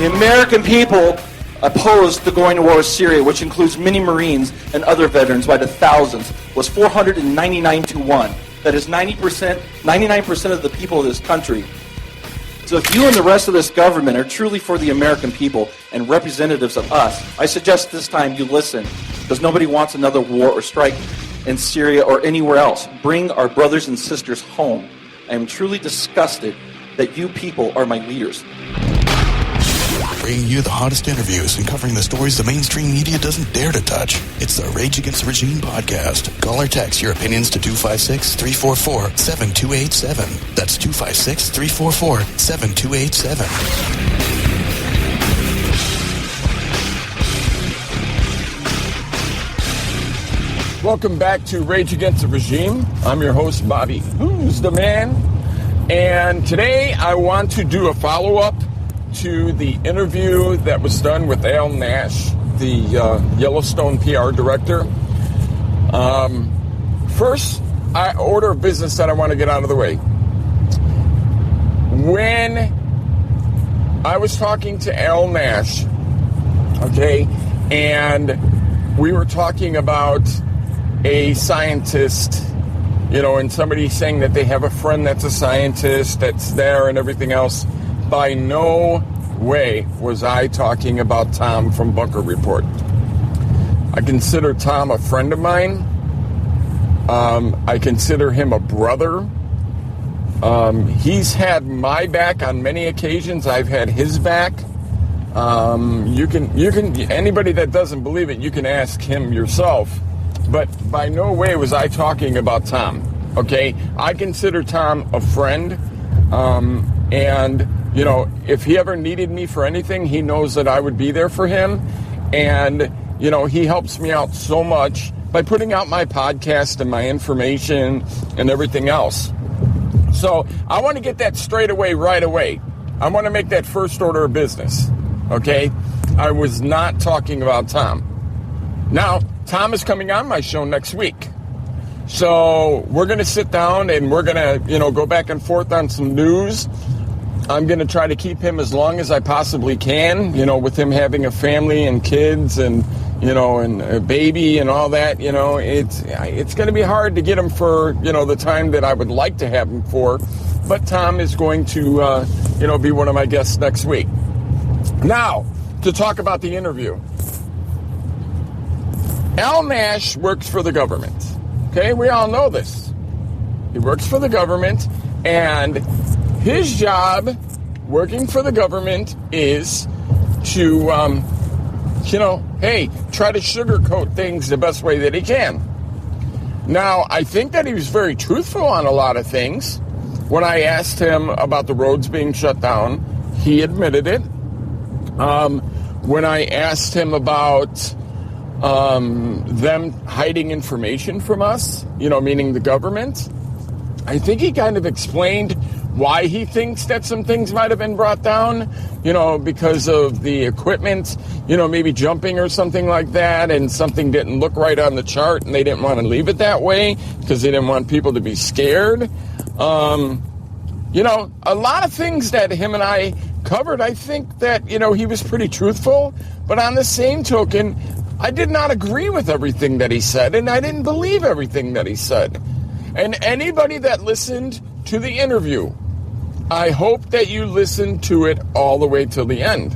The American people opposed the going to war with Syria, which includes many Marines and other veterans by the thousands, was 499-1. That is 99% of the people of this country. So if you and the rest of this government are truly for the American people and representatives of us, I suggest this time you listen, because nobody wants another war or strike in Syria or anywhere else. Bring our brothers and sisters home. I am truly disgusted that you people are my leaders. Bringing you the hottest interviews and covering the stories the mainstream media doesn't dare to touch. It's the Rage Against the Regime podcast. Call or text your opinions to 256-344-7287. That's 256-344-7287. Welcome back to Rage Against the Regime. I'm your host, Bobby Who's the Man? And today I want to do a follow-up to the interview that was done with Al Nash, the Yellowstone PR director. First, order of business that I want to get out of the way. When I was talking to Al Nash, okay, and we were talking about a scientist, you know, and somebody saying that they have a friend that's a scientist that's there and everything else. By no way was I talking about Tom from Bunker Report. I consider Tom a friend of mine. I consider him a brother. He's had my back on many occasions. I've had his back. You can. Anybody that doesn't believe it, you can ask him yourself. But by no way was I talking about Tom. Okay, I consider Tom a friend, and you know, if he ever needed me for anything, he knows that I would be there for him. And, you know, he helps me out so much by putting out my podcast and my information and everything else. So I want to get that straight away right away. I want to make that first order of business. Okay? I was not talking about Tom. Now, Tom is coming on my show next week. So we're going to sit down and we're going to, you know, go back and forth on some news. I'm going to try to keep him as long as I possibly can, you know, with him having a family and kids and, you know, and a baby and all that, you know, it's going to be hard to get him for, you know, the time that I would like to have him for. But Tom is going to, you know, be one of my guests next week. Now, to talk about the interview. Al Nash works for the government. Okay, we all know this. He works for the government, and his job working for the government is to, you know, hey, try to sugarcoat things the best way that he can. Now, I think that he was very truthful on a lot of things. When I asked him about the roads being shut down, he admitted it. When I asked him about them hiding information from us, you know, meaning the government, I think he kind of explained why he thinks that some things might have been brought down, you know, because of the equipment, you know, maybe jumping or something like that, and something didn't look right on the chart, and they didn't want to leave it that way because they didn't want people to be scared. You know, a lot of things that him and I covered, I think that, you know, he was pretty truthful, but on the same token, I did not agree with everything that he said, and I didn't believe everything that he said. And anybody that listened to the interview, I hope that you listened to it all the way till the end.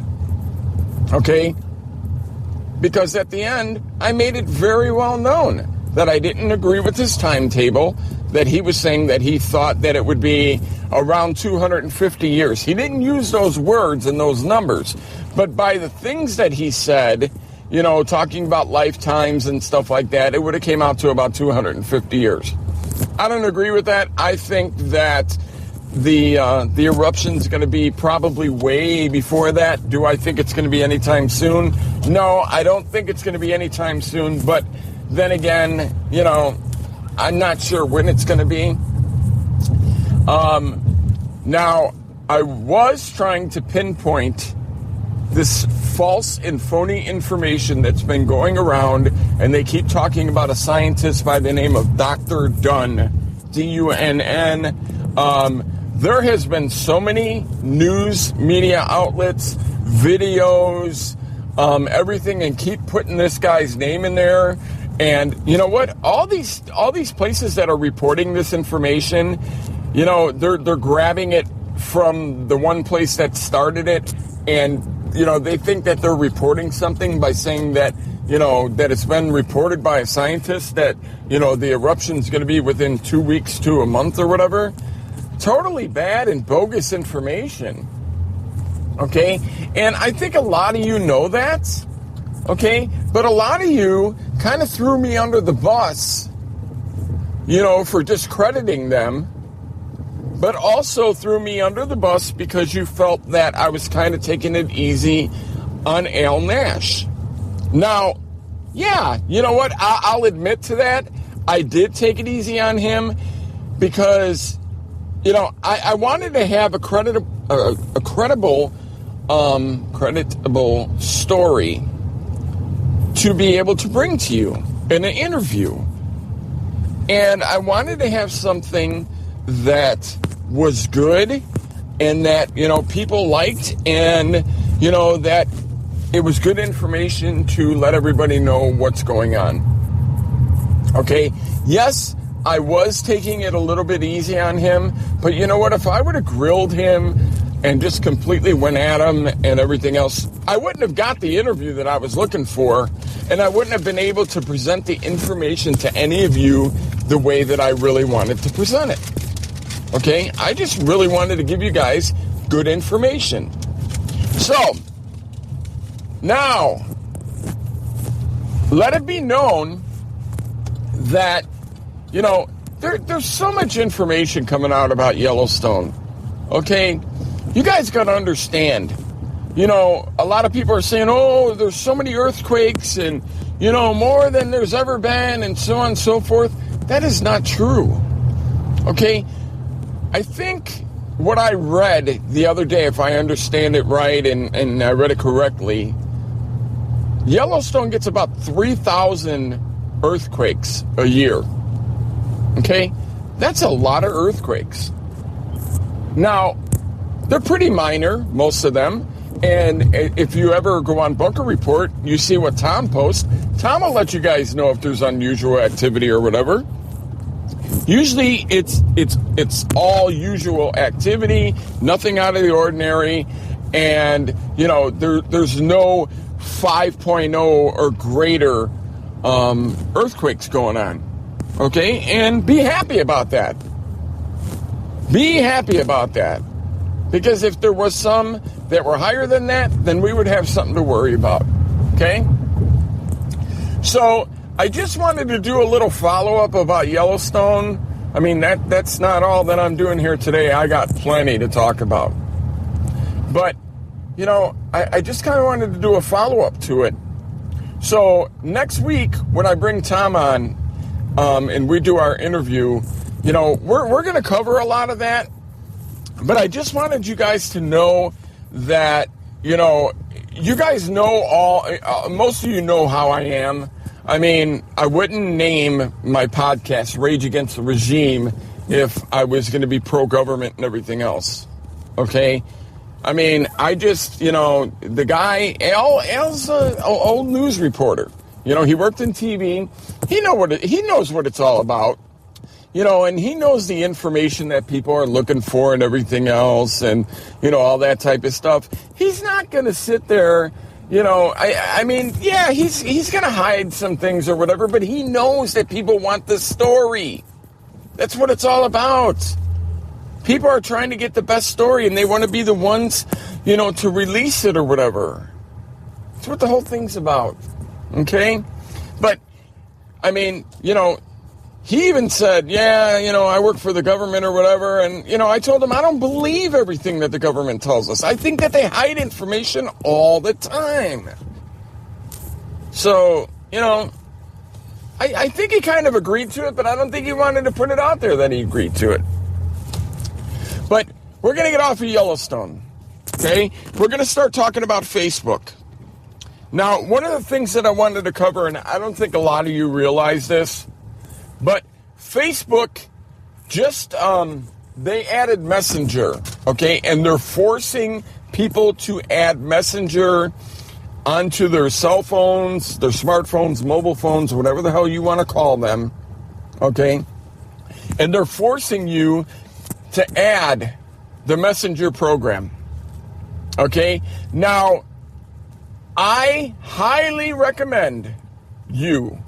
Okay? Because at the end, I made it very well known that I didn't agree with his timetable, that he was saying that he thought that it would be around 250 years. He didn't use those words and those numbers, but by the things that he said, you know, talking about lifetimes and stuff like that, it would have came out to about 250 years. I don't agree with that. I think that the eruption's going to be probably way before that. Do I think it's going to be anytime soon? No, I don't think it's going to be anytime soon. But then again, you know, I'm not sure when it's going to be. Now, I was trying to pinpoint this false and phony information that's been going around, and they keep talking about a scientist by the name of Dr. Dunn, D-U-N-N. There has been so many news media outlets videos, everything, and keep putting this guy's name in there. And you know what? All these places that are reporting this information, you know, they're grabbing it from the one place that started it, and you know, they think that they're reporting something by saying that, you know, that it's been reported by a scientist that, you know, the eruption's going to be within 2 weeks to a month or whatever. Totally bad and bogus information. Okay? And I think a lot of you know that. Okay? But a lot of you kind of threw me under the bus, you know, for discrediting them, but also threw me under the bus because you felt that I was kind of taking it easy on Al Nash. Now, yeah, you know what? I'll admit to that. I did take it easy on him because, you know, I wanted to have a creditable story to be able to bring to you in an interview. And I wanted to have something that was good and that, you know, people liked, and, you know, that it was good information to let everybody know what's going on. Okay, yes, I was taking it a little bit easy on him, but you know what? If I would have grilled him and just completely went at him and everything else, I wouldn't have got the interview that I was looking for, and I wouldn't have been able to present the information to any of you the way that I really wanted to present it. Okay, I just really wanted to give you guys good information. So, now, let it be known that, you know, there's so much information coming out about Yellowstone. Okay, you guys got to understand, you know, a lot of people are saying, oh, there's so many earthquakes and, you know, more than there's ever been and so on and so forth. That is not true. Okay, I think what I read the other day, if I understand it right and I read it correctly, Yellowstone gets about 3,000 earthquakes a year. Okay? That's a lot of earthquakes. Now, they're pretty minor, most of them. And if you ever go on Bunker Report, you see what Tom posts. Tom will let you guys know if there's unusual activity or whatever. Usually it's all usual activity, nothing out of the ordinary, and you know there's no 5.0 or greater earthquakes going on. Okay, and be happy about that. Be happy about that, because if there was some that were higher than that, then we would have something to worry about. Okay, so I just wanted to do a little follow-up about Yellowstone. I mean, that's not all that I'm doing here today. I got plenty to talk about. But, you know, I just kind of wanted to do a follow-up to it. So next week, when I bring Tom on and we do our interview, you know, we're going to cover a lot of that. But I just wanted you guys to know that, you know, you guys know most of you know how I am. I mean, I wouldn't name my podcast Rage Against the Regime if I was going to be pro-government and everything else. Okay? I mean, I just, you know, the guy, Al's an old news reporter. You know, he worked in TV. He knows what it's all about. You know, and he knows the information that people are looking for and everything else and, you know, all that type of stuff. He's not going to sit there. You know, I mean, yeah, he's going to hide some things or whatever, but he knows that people want this story. That's what it's all about. People are trying to get the best story, and they want to be the ones, you know, to release it or whatever. That's what the whole thing's about, okay? But, I mean, you know, he even said, yeah, you know, I work for the government or whatever. And, you know, I told him I don't believe everything that the government tells us. I think that they hide information all the time. So, you know, I think he kind of agreed to it, but I don't think he wanted to put it out there that he agreed to it. But we're going to get off of Yellowstone, okay? We're going to start talking about Facebook. Now, one of the things that I wanted to cover, and I don't think a lot of you realize this, but Facebook just, they added Messenger, okay? And they're forcing people to add Messenger onto their cell phones, their smartphones, mobile phones, whatever the hell you want to call them, okay? And they're forcing you to add the Messenger program, okay? Now, I highly recommend you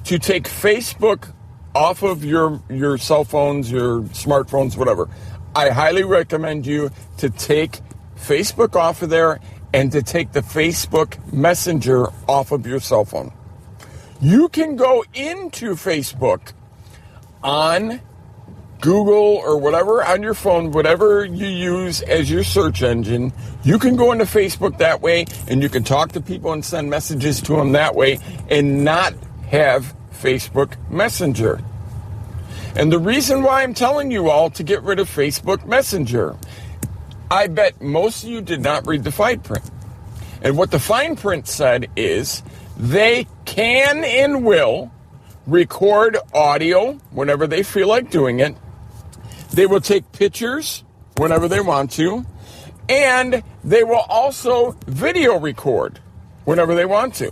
to take Facebook off of your cell phones, your smartphones, whatever. I highly recommend you to take Facebook off of there and to take the Facebook Messenger off of your cell phone. You can go into Facebook on Google or whatever on your phone, whatever you use as your search engine. You can go into Facebook that way, and you can talk to people and send messages to them that way and not have Facebook Messenger. And the reason why I'm telling you all to get rid of Facebook Messenger, I bet most of you did not read the fine print. And what the fine print said is they can and will record audio whenever they feel like doing it. They will take pictures whenever they want to. And they will also video record whenever they want to.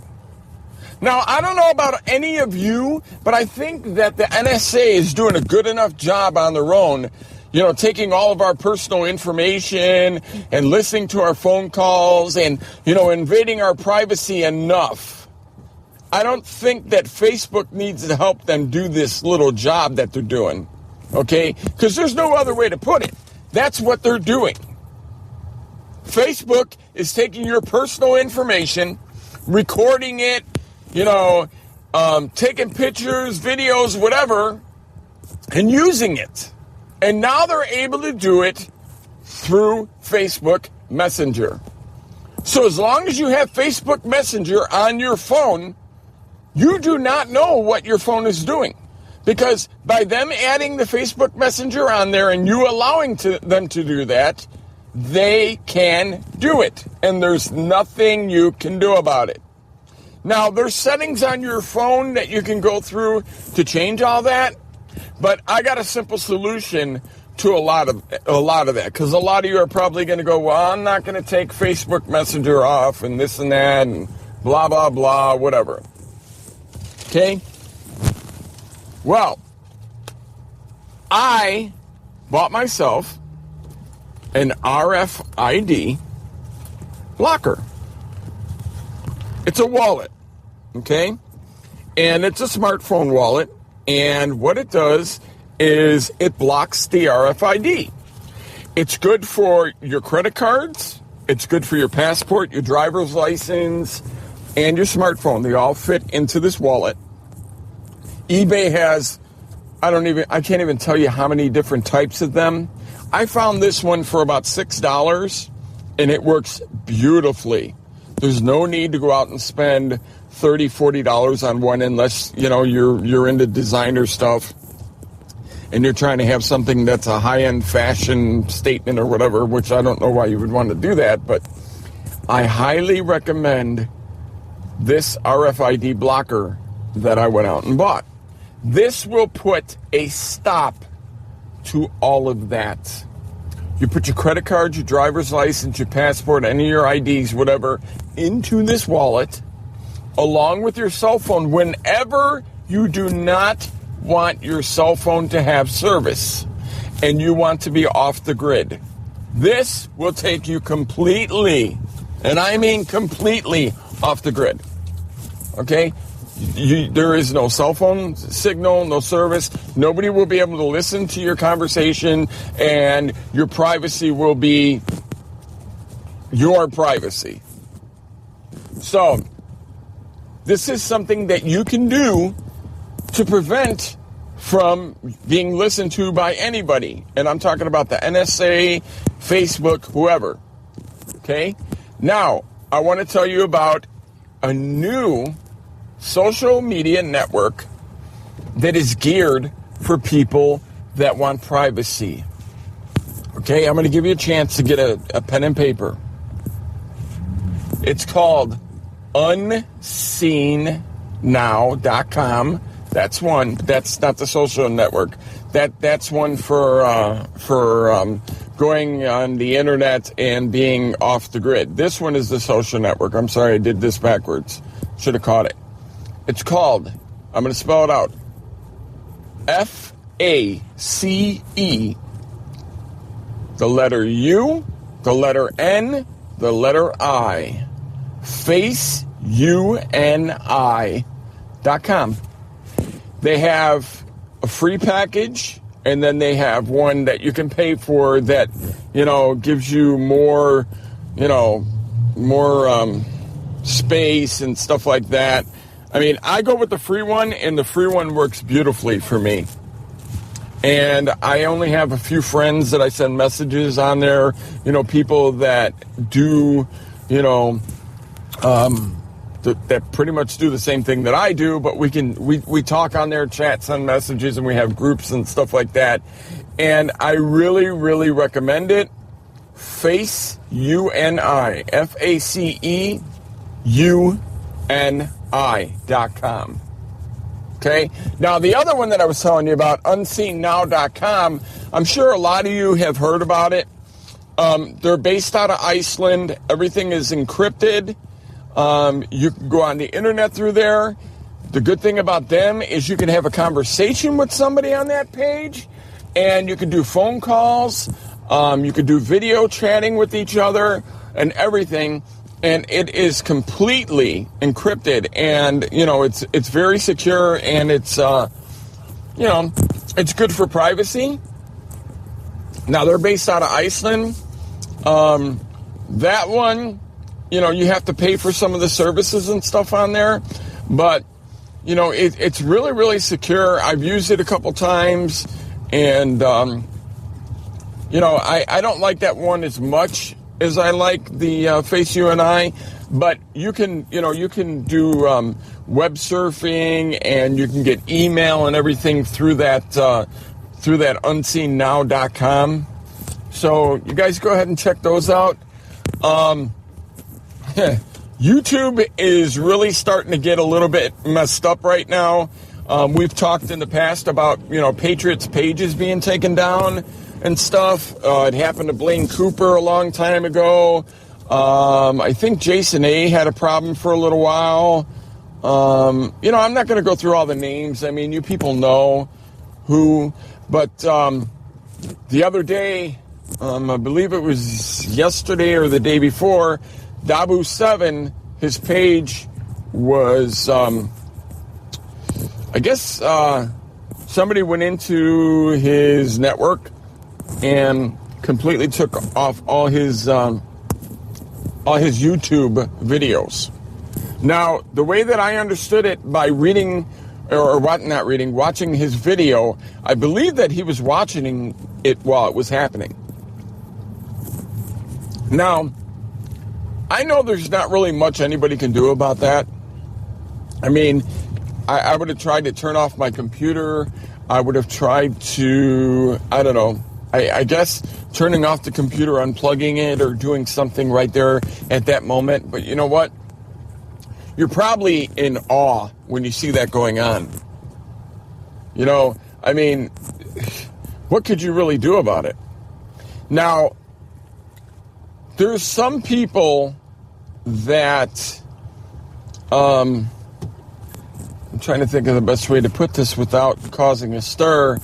Now, I don't know about any of you, but I think that the NSA is doing a good enough job on their own, taking all of our personal information and listening to our phone calls and, invading our privacy enough. I don't think that Facebook needs to help them do this little job that they're doing, okay? Because there's no other way to put it. That's what they're doing. Facebook is taking your personal information, recording it, taking pictures, videos, whatever, and using it. And now they're able to do it through Facebook Messenger. So as long as you have Facebook Messenger on your phone, you do not know what your phone is doing. Because by them adding the Facebook Messenger on there and you allowing them to do that, they can do it. And there's nothing you can do about it. Now, there's settings on your phone that you can go through to change all that, but I got a simple solution to a lot of that, because a lot of you are probably going to go, well, I'm not going to take Facebook Messenger off and this and that and blah, blah, blah, whatever. Okay? Well, I bought myself an RFID blocker. It's a wallet, okay? And it's a smartphone wallet, and what it does is it blocks the RFID. It's good for your credit cards, it's good for your passport, your driver's license, and your smartphone. They all fit into this wallet. eBay has, I can't even tell you how many different types of them. I found this one for about $6, and it works beautifully. There's no need to go out and spend $30, $40 on one unless, you're into designer stuff and you're trying to have something that's a high-end fashion statement or whatever, which I don't know why you would want to do that, but I highly recommend this RFID blocker that I went out and bought. This will put a stop to all of that. You put your credit card, your driver's license, your passport, any of your IDs, whatever, into this wallet, along with your cell phone, whenever you do not want your cell phone to have service and you want to be off the grid. This will take you completely, and I mean completely, off the grid. Okay? There is no cell phone signal, no service. Nobody will be able to listen to your conversation, and your privacy will be your privacy. So, this is something that you can do to prevent from being listened to by anybody. And I'm talking about the NSA, Facebook, whoever. Okay? Now, I want to tell you about a new social media network that is geared for people that want privacy. Okay, I'm going to give you a chance to get a pen and paper. It's called unseennow.com. That's one. That's not the social network. That's one for going on the internet and being off the grid. This one is the social network. I'm sorry, I did this backwards. Should have caught it. It's called, I'm going to spell it out, FACE, the letter U, the letter N, the letter I. FaceUNI.com. They have a free package, and then they have one that you can pay for that, gives you more, space and stuff like that. I mean, I go with the free one, and the free one works beautifully for me. And I only have a few friends that I send messages on there, people that do, that pretty much do the same thing that I do, but we talk on there, chat, send messages, and we have groups and stuff like that. And I really, really recommend it. FaceUNI, FaceUNI.com. Okay. Now, the other one that I was telling you about, unseennow.com, I'm sure a lot of you have heard about it. They're based out of Iceland. Everything is encrypted. You can go on the internet through there. The good thing about them is you can have a conversation with somebody on that page, and you can do phone calls. You can do video chatting with each other and everything. And it is completely encrypted, and it's very secure, and it's it's good for privacy. Now, they're based out of Iceland. That one, you have to pay for some of the services and stuff on there, but it's really, really secure. I've used it a couple times, and I don't like that one as much as I like the FaceUNI, but you can do web surfing, and you can get email and everything through that unseennow.com. So you guys go ahead and check those out. YouTube is really starting to get a little bit messed up right now. We've talked in the past about Patriots' pages being taken down and stuff. It happened to Blaine Cooper a long time ago. I think Jason A. had a problem for a little while. I'm not going to go through all the names. I mean, you people know who. But the other day, I believe it was yesterday or the day before, Dabu7, his page was, somebody went into his network and completely took off all his YouTube videos. Now, the way that I understood it by reading, watching his video, I believe that he was watching it while it was happening. Now, I know there's not really much anybody can do about that. I mean, I would have tried to turn off my computer. I would have tried to, I guess turning off the computer, unplugging it, or doing something right there at that moment. But you know what? You're probably in awe when you see that going on. What could you really do about it? Now, there's some people that, I'm trying to think of the best way to put this without causing a stir.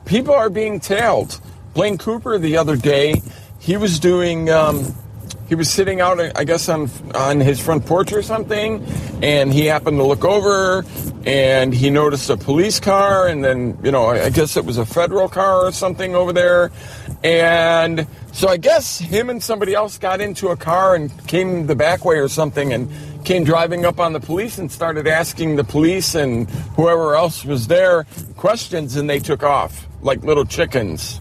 People are being tailed. Blaine Cooper the other day, he was doing, he was sitting out, I guess, on his front porch or something, and he happened to look over, and he noticed a police car, and then, I guess it was a federal car or something over there, and so I guess him and somebody else got into a car and came the back way or something, and came driving up on the police and started asking the police and whoever else was there questions, and they took off like little chickens.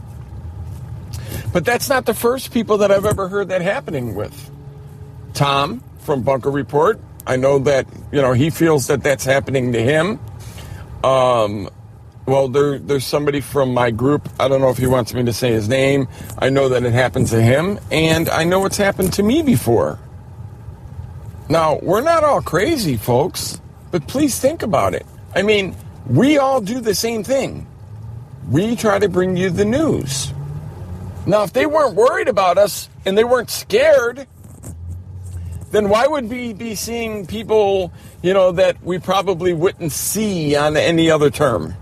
But that's not the first people that I've ever heard that happening with. Tom from Bunker Report, I know that, he feels that that's happening to him. There's somebody from my group, I don't know if he wants me to say his name. I know that it happened to him, and I know it's happened to me before. Now, we're not all crazy, folks, but please think about it. I mean, we all do the same thing. We try to bring you the news. Now, if they weren't worried about us and they weren't scared, then why would we be seeing people, that we probably wouldn't see on any other term?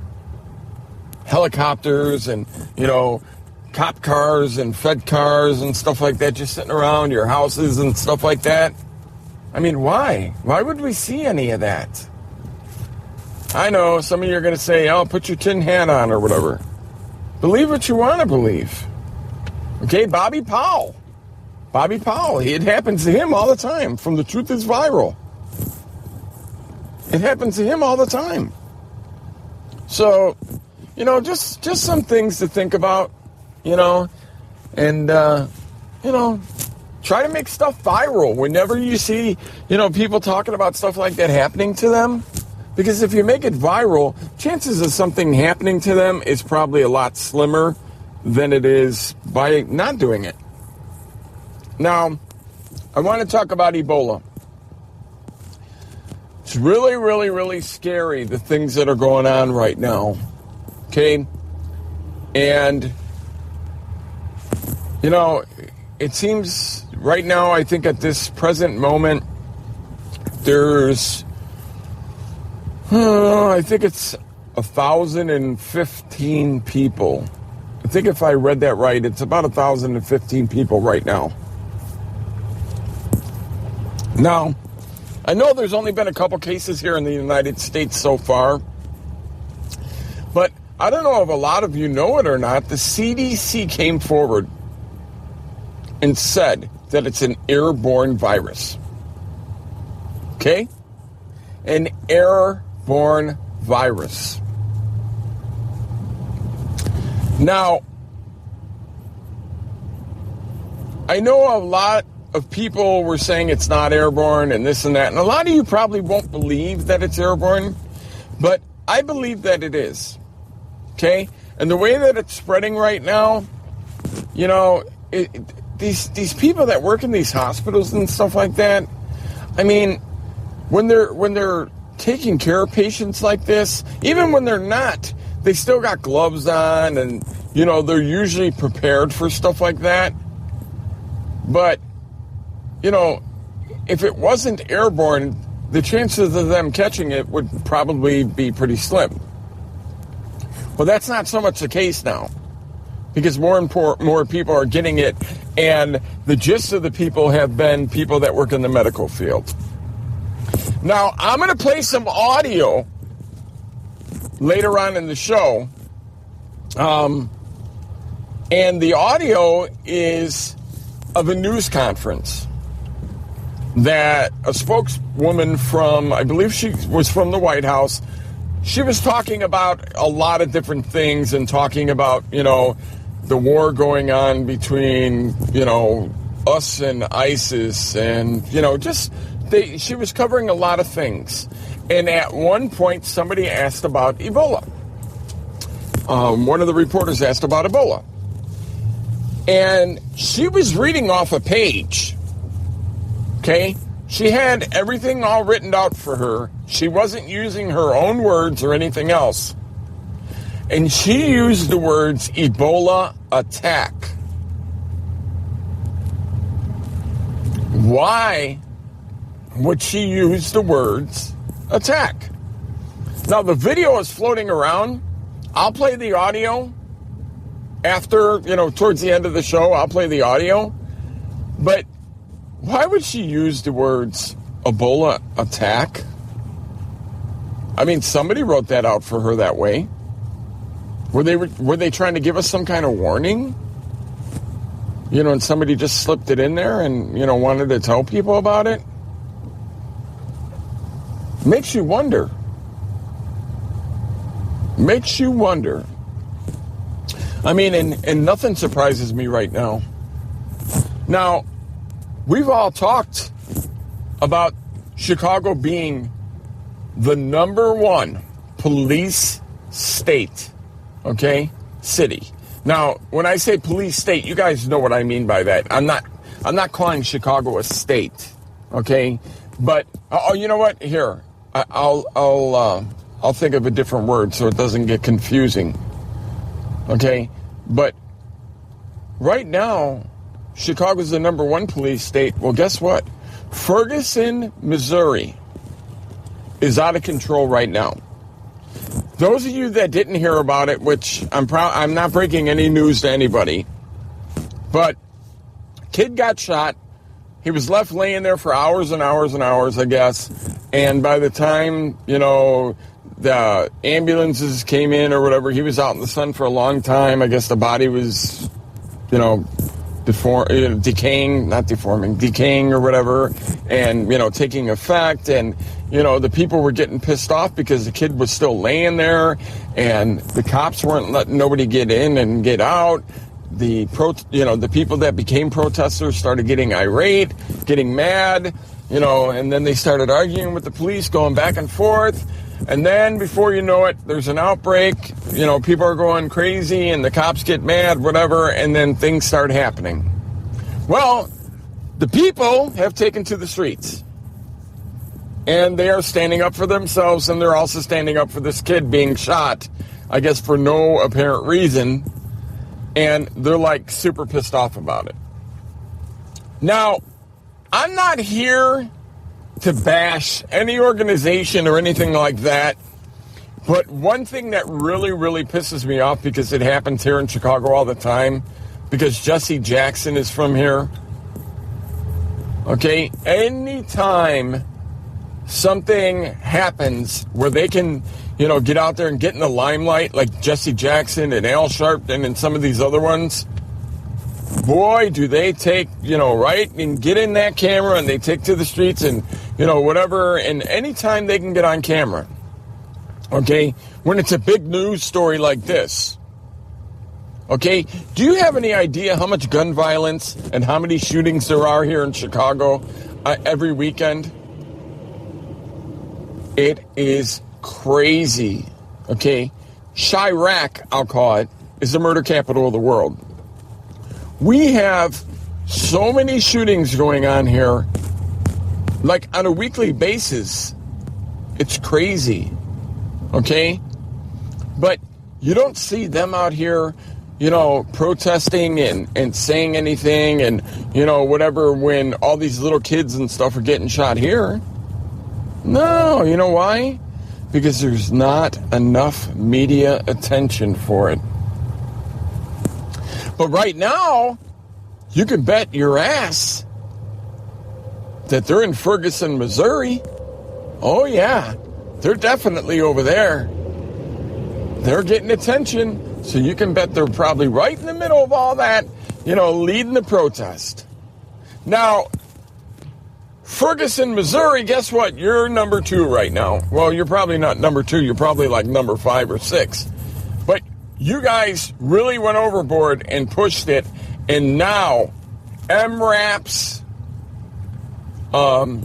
Helicopters and, cop cars and Fed cars and stuff like that just sitting around your houses and stuff like that. I mean, why? Why would we see any of that? I know some of you are going to say, oh, put your tin hat on or whatever. Believe what you want to believe. Okay, Bobby Powell, it happens to him all the time from The Truth is Viral. It happens to him all the time. So, just some things to think about, and, try to make stuff viral whenever you see, people talking about stuff like that happening to them. Because if you make it viral, chances of something happening to them is probably a lot slimmer than it is by not doing it. Now, I want to talk about Ebola. It's really, really, really scary, the things that are going on right now. Okay? And, it seems right now, I think at this present moment, there's, I think it's 1,015 people. I think if I read that right, it's about 1,015 people right now. Now, I know there's only been a couple cases here in the United States so far, but I don't know if a lot of you know it or not. The CDC came forward and said that it's an airborne virus. Okay? An airborne virus. Now, I know a lot of people were saying it's not airborne and this and that, and a lot of you probably won't believe that it's airborne, but I believe that it is. Okay? And the way that it's spreading right now, these people that work in these hospitals and stuff like that, I mean, when they're taking care of patients like this, even when they're not, they still got gloves on and, they're usually prepared for stuff like that. But, if it wasn't airborne, the chances of them catching it would probably be pretty slim. Well, that's not so much the case now, because more people are getting it, and the gist of the people have been people that work in the medical field. Now, I'm going to play some audio later on in the show, and the audio is of a news conference that a spokeswoman from, I believe she was from the White House, she was talking about a lot of different things and talking about, the war going on between, us and ISIS and, she was covering a lot of things. And at one point, somebody asked about Ebola. One of the reporters asked about Ebola. And she was reading off a page. Okay? She had everything all written out for her. She wasn't using her own words or anything else. And she used the words Ebola attack. Why would she use the words attack? Now, the video is floating around. I'll play the audio after, towards the end of the show. I'll play the audio. But why would she use the words Ebola attack? I mean, somebody wrote that out for her that way. Were they trying to give us some kind of warning? And somebody just slipped it in there and, wanted to tell people about it? Makes you wonder. Makes you wonder. I mean, and nothing surprises me right now. Now, we've all talked about Chicago being the number one police state, okay, city. Now, when I say police state, you guys know what I mean by that. I'm not calling Chicago a state, okay? But you know what? Here, I'll think of a different word so it doesn't get confusing, okay? But right now, Chicago's the number one police state. Well, guess what? Ferguson, Missouri is out of control right now. Those of you that didn't hear about it, which I'm not breaking any news to anybody, but kid got shot. He was left laying there for hours and hours and hours, I guess. And by the time, the ambulances came in or whatever, he was out in the sun for a long time. I guess the body was, decaying or whatever, and, taking effect. And, the people were getting pissed off because the kid was still laying there and the cops weren't letting nobody get in and get out. The people that became protesters started getting irate, getting mad, and then they started arguing with the police, going back and forth. And then before you know it, there's an outbreak, people are going crazy and the cops get mad, whatever, and then things start happening. Well, the people have taken to the streets. And they are standing up for themselves, and they're also standing up for this kid being shot, I guess for no apparent reason. And they're like super pissed off about it. Now, I'm not here to bash any organization or anything like that. But one thing that really, really pisses me off, because it happens here in Chicago all the time, because Jesse Jackson is from here. Okay, anytime something happens where they can, get out there and get in the limelight, like Jesse Jackson and Al Sharpton and some of these other ones, boy, do they take, right, and get in that camera and they take to the streets and, whatever, and anytime they can get on camera, okay, when it's a big news story like this, okay, do you have any idea how much gun violence and how many shootings there are here in Chicago every weekend? It is crazy, okay? Chirac, I'll call it, is the murder capital of the world. We have so many shootings going on here, like on a weekly basis. It's crazy, okay? But you don't see them out here, protesting and saying anything and, whatever, when all these little kids and stuff are getting shot here. No, you know why? Because there's not enough media attention for it. But right now, you can bet your ass that they're in Ferguson, Missouri. Oh, yeah. They're definitely over there. They're getting attention, so you can bet they're probably right in the middle of all that, leading the protest. Now, Ferguson, Missouri, guess what? You're number 2 right now. Well, you're probably not number 2. You're probably like number 5 or 6. But you guys really went overboard and pushed it. And now, MRAPs, all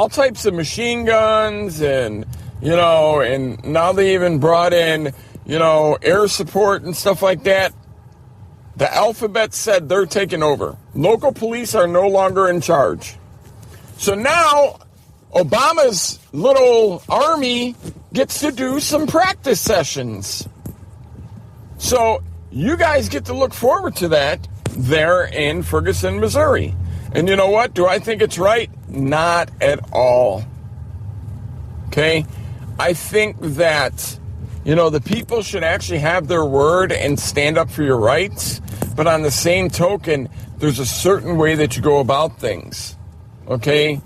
types of machine guns, and, and now they even brought in, air support and stuff like that. The alphabet said they're taking over. Local police are no longer in charge. So now, Obama's little army gets to do some practice sessions. So you guys get to look forward to that there in Ferguson, Missouri. And you know what? Do I think it's right? Not at all. Okay? I think that, the people should actually have their word and stand up for your rights. But on the same token, there's a certain way that you go about things. Okay?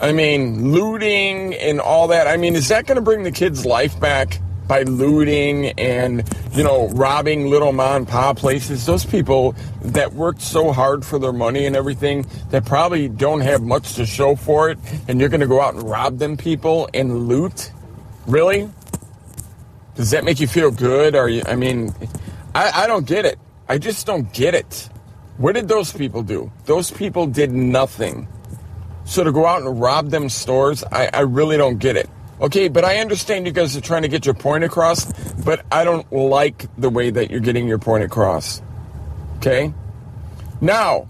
I mean, looting and all that. I mean, is that going to bring the kid's life back by looting and, robbing little mom and pop places? Those people that worked so hard for their money and everything, that probably don't have much to show for it, and you're going to go out and rob them people and loot? Really? Does that make you feel good? I don't get it. I just don't get it. What did those people do? Those people did nothing. So to go out and rob them stores, I really don't get it. Okay, but I understand you guys are trying to get your point across, but I don't like the way that you're getting your point across. Okay? Now,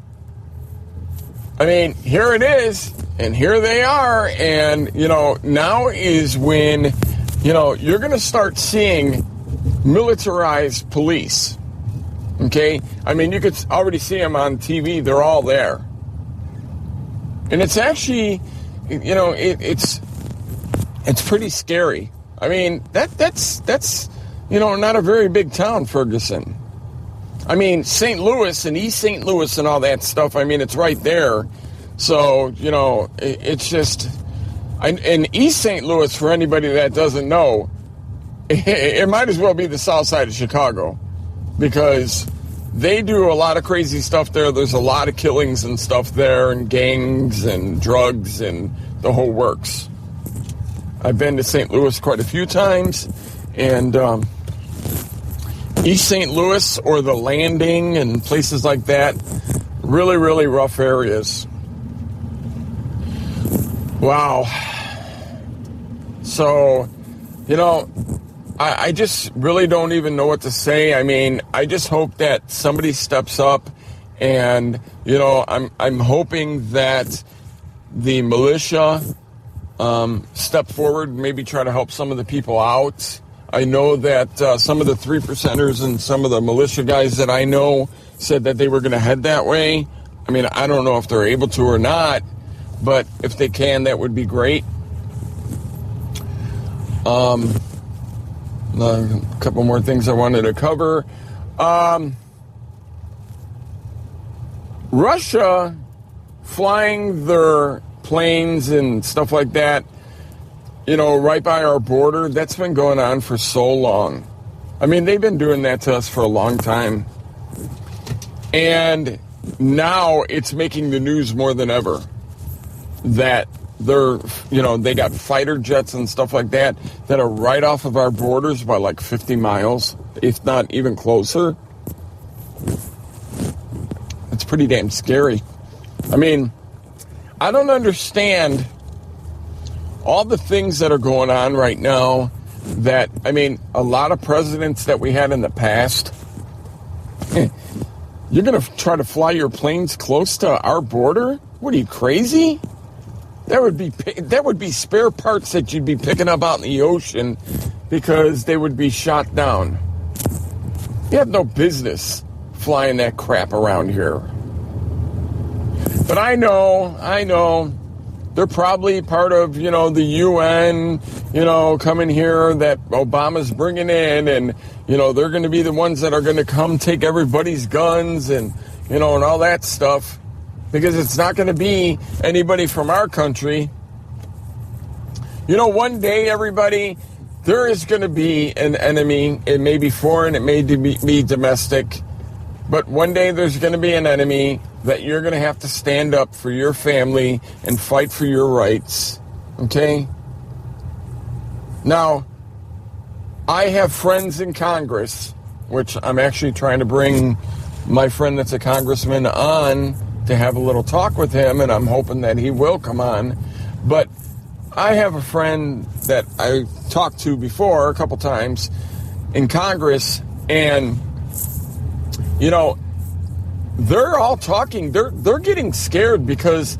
here it is, and here they are, and, now is when, you're going to start seeing militarized police. Okay? I mean, you could already see them on TV. They're all there. And it's actually, it's pretty scary. I mean, that's not a very big town, Ferguson. I mean, St. Louis and East St. Louis and all that stuff, I mean, it's right there. So, it's just, and East St. Louis, for anybody that doesn't know, it might as well be the south side of Chicago, because they do a lot of crazy stuff there. There's a lot of killings and stuff there, and gangs and drugs and the whole works. I've been to St. Louis quite a few times, and East St. Louis or the Landing and places like that, really, really rough areas. Wow. So, I just really don't even know what to say. I mean, I just hope that somebody steps up, and, I'm hoping that the militia step forward and maybe try to help some of the people out. I know that some of the 3%ers and some of the militia guys that I know said that they were going to head that way. I mean, I don't know if they're able to or not, but if they can, that would be great. A couple more things I wanted to cover. Russia flying their planes and stuff like that, right by our border, that's been going on for so long. I mean, they've been doing that to us for a long time. And now it's making the news more than ever that they got fighter jets and stuff like that are right off of our borders by like 50 miles, if not even closer. It's pretty damn scary. I mean, I don't understand all the things that are going on right now that, I mean, a lot of presidents that we had in the past, you're going to try to fly your planes close to our border? What are you, crazy? That would be spare parts that you'd be picking up out in the ocean because they would be shot down. You have no business flying that crap around here. But I know, they're probably part of, the UN, coming here that Obama's bringing in, and, they're going to be the ones that are going to come take everybody's guns and, and all that stuff. Because it's not going to be anybody from our country. One day, everybody, there is going to be an enemy. It may be foreign, it may be domestic. But one day there's going to be an enemy that you're going to have to stand up for your family and fight for your rights. Okay? Now, I have friends in Congress, which I'm actually trying to bring my friend that's a congressman on to have a little talk with him, and I'm hoping that he will come on. But I have a friend that I talked to before a couple times in Congress, and they're all talking. They're getting scared because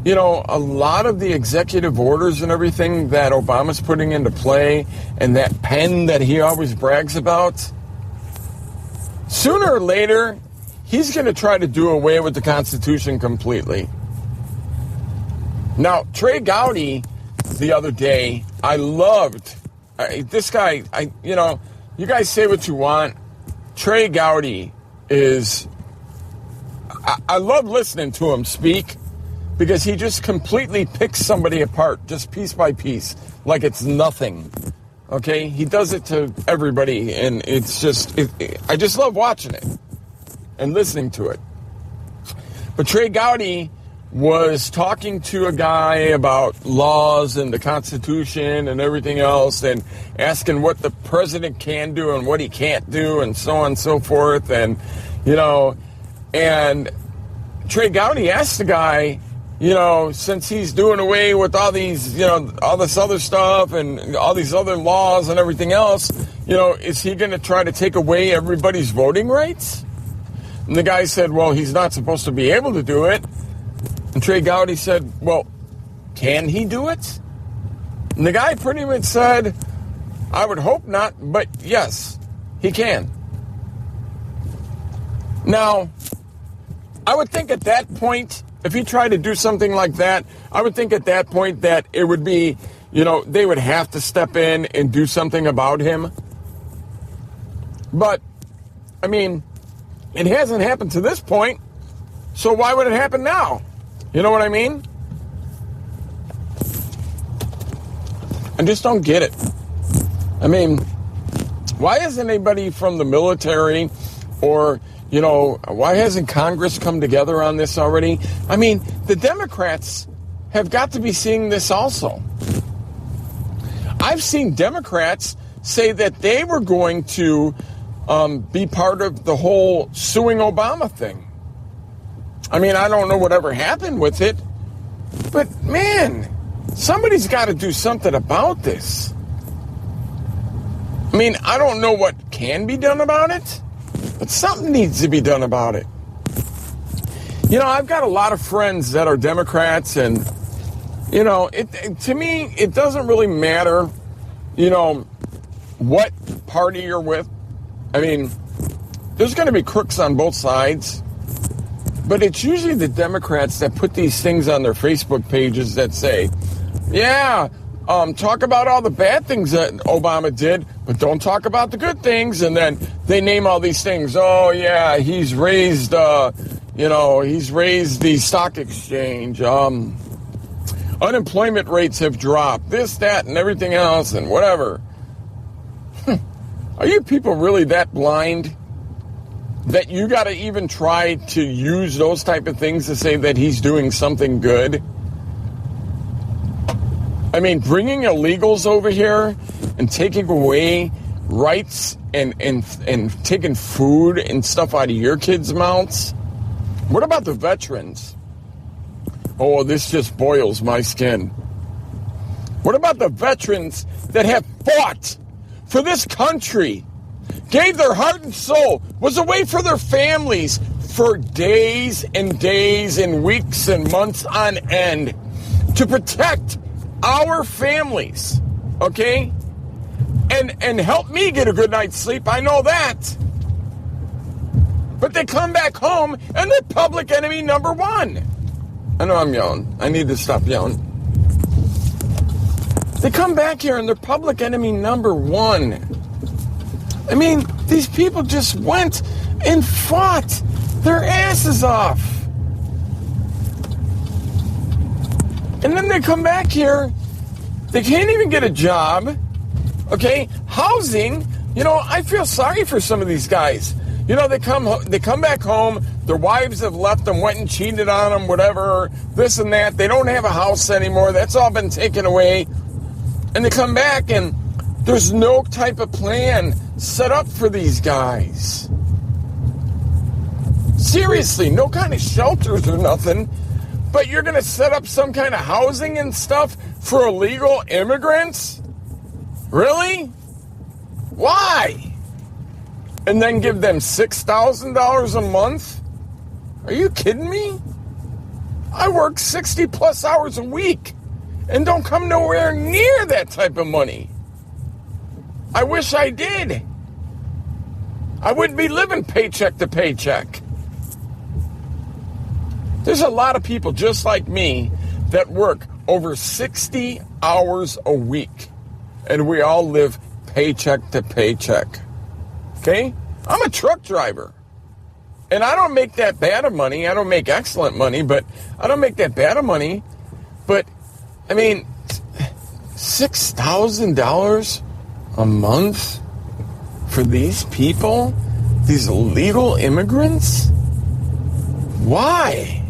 a lot of the executive orders and everything that Obama's putting into play, and that pen that he always brags about, sooner or later he's going to try to do away with the Constitution completely. Now, Trey Gowdy, the other day, I loved this guy. You guys say what you want. Trey Gowdy is, I love listening to him speak, because he just completely picks somebody apart, just piece by piece, like it's nothing. Okay? He does it to everybody, and it's just, I just love watching it and listening to it. But Trey Gowdy was talking to a guy about laws and the Constitution and everything else, and asking what the president can do and what he can't do, and so on and so forth. And, and Trey Gowdy asked the guy, since he's doing away with all these, all this other stuff and all these other laws and everything else, is he going to try to take away everybody's voting rights? And the guy said, well, he's not supposed to be able to do it. And Trey Gowdy said, well, can he do it? And the guy pretty much said, I would hope not, but yes, he can. Now, I would think at that point, if he tried to do something like that, I would think at that point that it would be, they would have to step in and do something about him. But, I mean, it hasn't happened to this point, so why would it happen now? You know what I mean? I just don't get it. I mean, why hasn't anybody from the military or, why hasn't Congress come together on this already? I mean, the Democrats have got to be seeing this also. I've seen Democrats say that they were going to be part of the whole suing Obama thing. I mean, I don't know whatever happened with it, but man, somebody's got to do something about this. I mean, I don't know what can be done about it, but something needs to be done about it. I've got a lot of friends that are Democrats, and, to me, it doesn't really matter, what party you're with. I mean, there's going to be crooks on both sides, but it's usually the Democrats that put these things on their Facebook pages that say, talk about all the bad things that Obama did, but don't talk about the good things. And then they name all these things. Oh, yeah, he's raised the stock exchange. Unemployment rates have dropped. This, that, and everything else, and whatever. Are you people really that blind that you got to even try to use those type of things to say that he's doing something good? I mean, bringing illegals over here and taking away rights and taking food and stuff out of your kids' mouths? What about the veterans? Oh, this just boils my skin. What about the veterans that have fought for this country, gave their heart and soul, was away for their families for days and days and weeks and months on end to protect our families, okay? And help me get a good night's sleep, I know that. But they come back home and they're public enemy number one. I know I'm yelling. I need to stop yelling. They come back here and they're public enemy number one. I mean, these people just went and fought their asses off. And then they come back here, they can't even get a job, okay? Housing, I feel sorry for some of these guys. They come back home, their wives have left them, went and cheated on them, whatever, this and that. They don't have a house anymore. That's all been taken away. And they come back and there's no type of plan set up for these guys. Seriously, no kind of shelters or nothing. But you're going to set up some kind of housing and stuff for illegal immigrants? Really? Why? And then give them $6,000 a month? Are you kidding me? I work 60 plus hours a week and don't come nowhere near that type of money. I wish I did. I wouldn't be living paycheck to paycheck. There's a lot of people just like me that work over 60 hours a week, and we all live paycheck to paycheck. Okay? I'm a truck driver, and I don't make that bad of money. I don't make excellent money, but I don't make that bad of money. But, I mean, $6,000 a month for these people, these illegal immigrants? Why?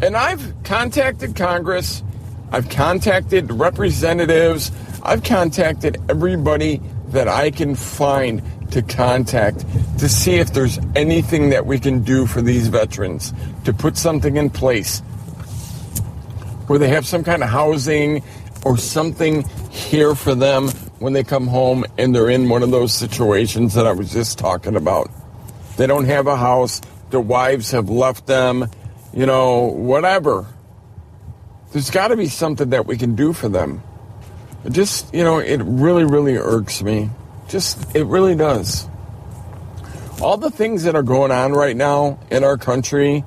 And I've contacted Congress, I've contacted representatives, I've contacted everybody that I can find to contact to see if there's anything that we can do for these veterans, to put something in place where they have some kind of housing or something here for them when they come home and they're in one of those situations that I was just talking about. They don't have a house, their wives have left them, whatever. There's got to be something that we can do for them. It just, it really, really irks me. It really does. all the things that are going on right now in our country,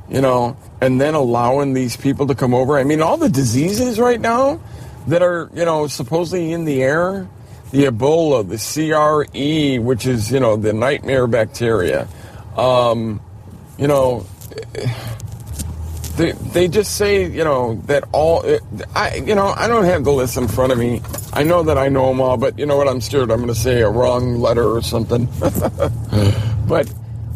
you know, and then allowing these people to come over. I mean, all the diseases right now that are, you know, supposedly in the air, the Ebola, the CRE, which is, you know, the nightmare bacteria. You know, they just say, you know, that all, I don't have the list in front of me. I know that I know them all, but you know what, I'm scared I'm going to say a wrong letter or something. But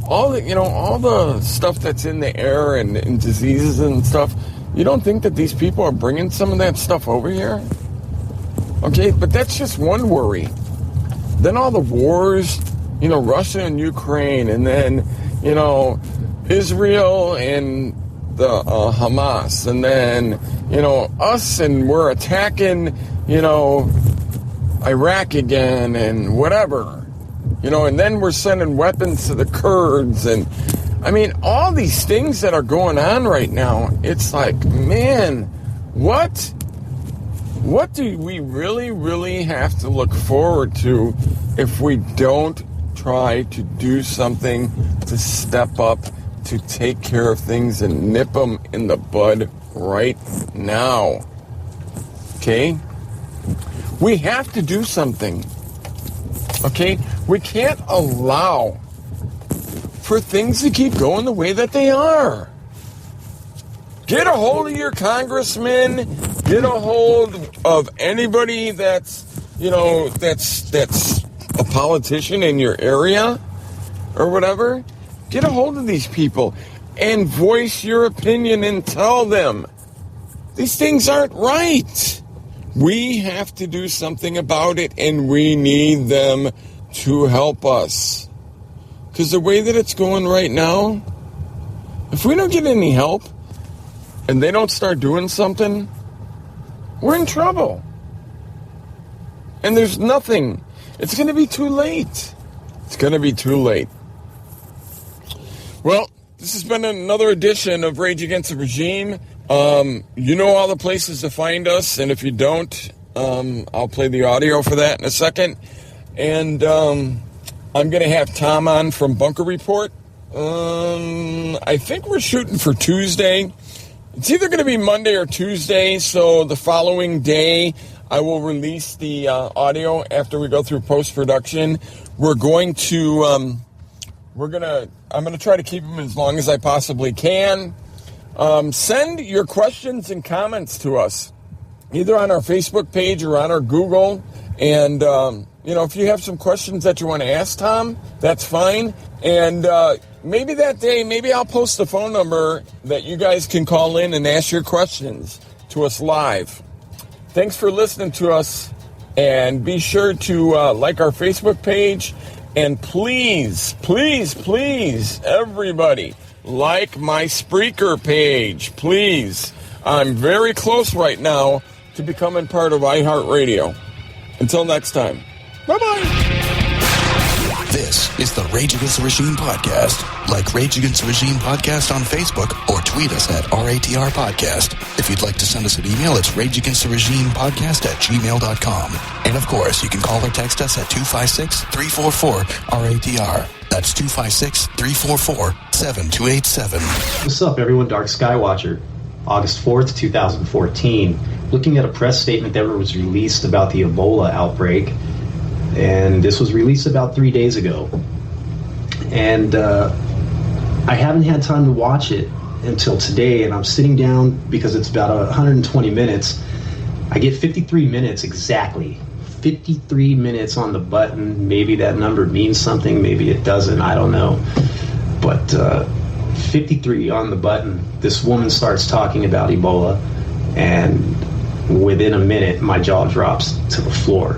all the stuff that's in the air and diseases and stuff, you don't think that these people are bringing some of that stuff over here? Okay, but that's just one worry. Then all the wars, you know, Russia and Ukraine, and then, you know, Israel and the Hamas, and then, you know, us, and we're attacking, you know, Iraq again and whatever, you know, and then we're sending weapons to the Kurds, and I mean, all these things that are going on right now, it's like, man, what do we really have to look forward to if we don't try to do something to step up to take care of things and nip them in the bud right now? Okay? We have to do something. Okay? We can't allow for things to keep going the way that they are. Get a hold of your congressman. Get a hold of anybody that's, you know, that's a politician in your area or whatever. Get a hold of these people and voice your opinion and tell them these things aren't right. We have to do something about it, and we need them to help us. Because the way that it's going right now, if we don't get any help and they don't start doing something, we're in trouble. And there's nothing. It's going to be too late. It's going to be too late. Well, this has been another edition of Rage Against the Regime. You know all the places to find us, and if you don't, I'll play the audio for that in a second. And I'm going to have Tom on from Bunker Report. I think we're shooting for Tuesday. It's either going to be Monday or Tuesday, so the following day I will release the audio after we go through post-production. I'm going to try to keep them as long as I possibly can. Send your questions and comments to us, either on our Facebook page or on our Google. And, you know, if you have some questions that you want to ask Tom, that's fine. And maybe that day, maybe I'll post the phone number that you guys can call in and ask your questions to us live. Thanks for listening to us, and be sure to like our Facebook page, and please, everybody, like my Spreaker page, please. I'm very close right now to becoming part of iHeartRadio. Until next time, bye-bye. This is the Rage Against the Regime podcast. Like Rage Against the Regime podcast on Facebook, or tweet us at RATR Podcast. If you'd like to send us an email, it's rageagainsttheregimepodcast@gmail.com. And of course, you can call or text us at 256-344-RATR. That's 256-344-7287. What's up, everyone? Dark Skywatcher. August 4th, 2014. Looking at a press statement that was released about the Ebola outbreak. And this was released about 3 days ago. And I haven't had time to watch it until today, and I'm sitting down because it's about 120 minutes. I get 53 minutes exactly. 53 minutes on the button. Maybe that number means something, maybe it doesn't, I don't know. But 53 on the button. This woman starts talking about Ebola, and within a minute, my jaw drops to the floor.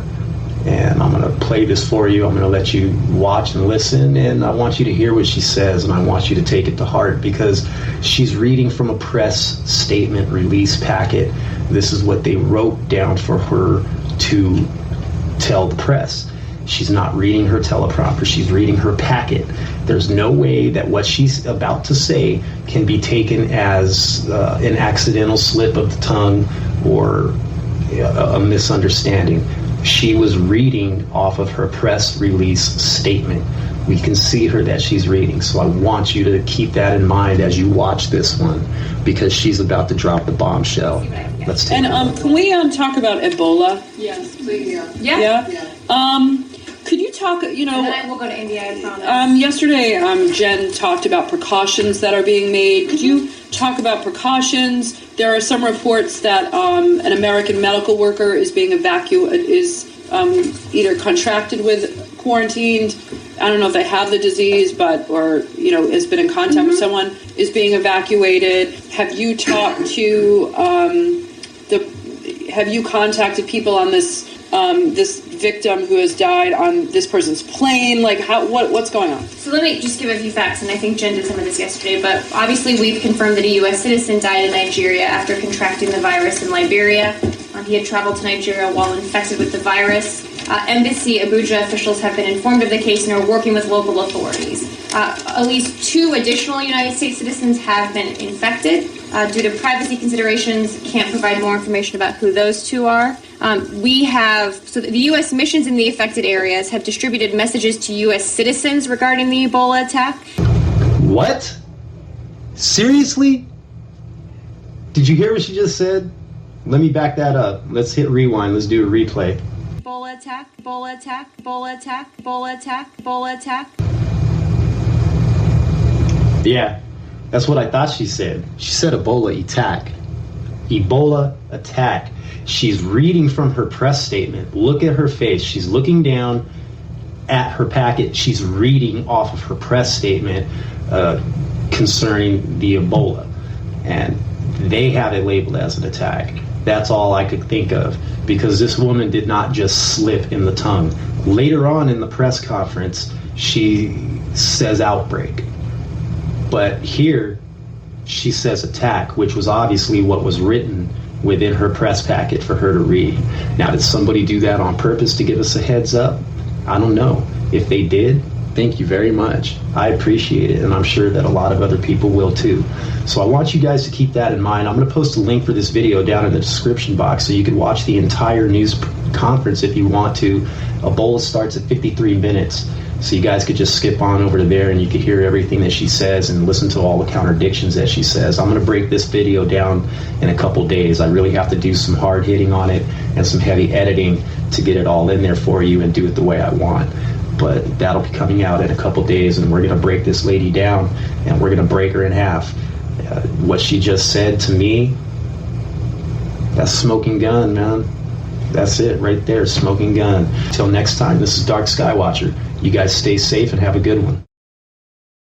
And I'm going to play this for you. I'm going to let you watch and listen, and I want you to hear what she says, and I want you to take it to heart, because she's reading from a press statement release packet. This is what they wrote down for her to tell the press. She's not reading her teleprompter. She's reading her packet. There's no way that what she's about to say can be taken as an accidental slip of the tongue or a misunderstanding. She was reading off of her press release statement. We can see her that she's reading. So I want you to keep that in mind as you watch this one, because she's about to drop the bombshell. Let's take a look. Can we talk about Ebola? Yes, please. Yeah. Could you talk, And then we'll go to India, I promise. yesterday Jen talked about precautions that are being made. Could you talk about precautions? There are some reports that an American medical worker is being either contracted with, quarantined. I don't know if they have the disease, or has been in contact with someone, is being evacuated. Have you talked to have you contacted people on this this victim who has died on this person's plane? Like, what's going on? So let me just give a few facts, and I think Jen did some of this yesterday, but obviously we've confirmed that a U.S. citizen died in Nigeria after contracting the virus in Liberia. He had traveled to Nigeria while infected with the virus. Embassy Abuja officials have been informed of the case and are working with local authorities. At least 2 additional United States citizens have been infected. Due to privacy considerations, can't provide more information about who those 2 are. The U.S. missions in the affected areas have distributed messages to U.S. citizens regarding the Ebola attack. What? Seriously? Did you hear what she just said? Let me back that up. Let's hit rewind. Let's do a replay. Ebola attack, Ebola attack, Ebola attack, Ebola attack, Ebola attack. Yeah, that's what I thought she said. She said Ebola attack. Ebola attack. She's reading from her press statement. Look at her face. She's looking down at her packet. She's reading off of her press statement concerning the Ebola. And they have it labeled as an attack. That's all I could think of, because this woman did not just slip in the tongue. Later on in the press conference, she says outbreak. But here, she says attack, which was obviously what was written within her press packet for her to read. Now, did somebody do that on purpose to give us a heads up? I don't know. If they did, thank you very much. I appreciate it, and I'm sure that a lot of other people will too. So I want you guys to keep that in mind. I'm going to post a link for this video down in the description box so you can watch the entire news conference if you want to. Ebola starts at 53 minutes, so you guys could just skip on over to there and you could hear everything that she says and listen to all the contradictions that she says. I'm going to break this video down in a couple days. I really have to do some hard hitting on it and some heavy editing to get it all in there for you and do it the way I want. But that'll be coming out in a couple days, and we're going to break this lady down, and we're going to break her in half. What she just said to me, that's smoking gun, man. That's it right there, smoking gun. Till next time, this is Dark Skywatcher. You guys stay safe and have a good one.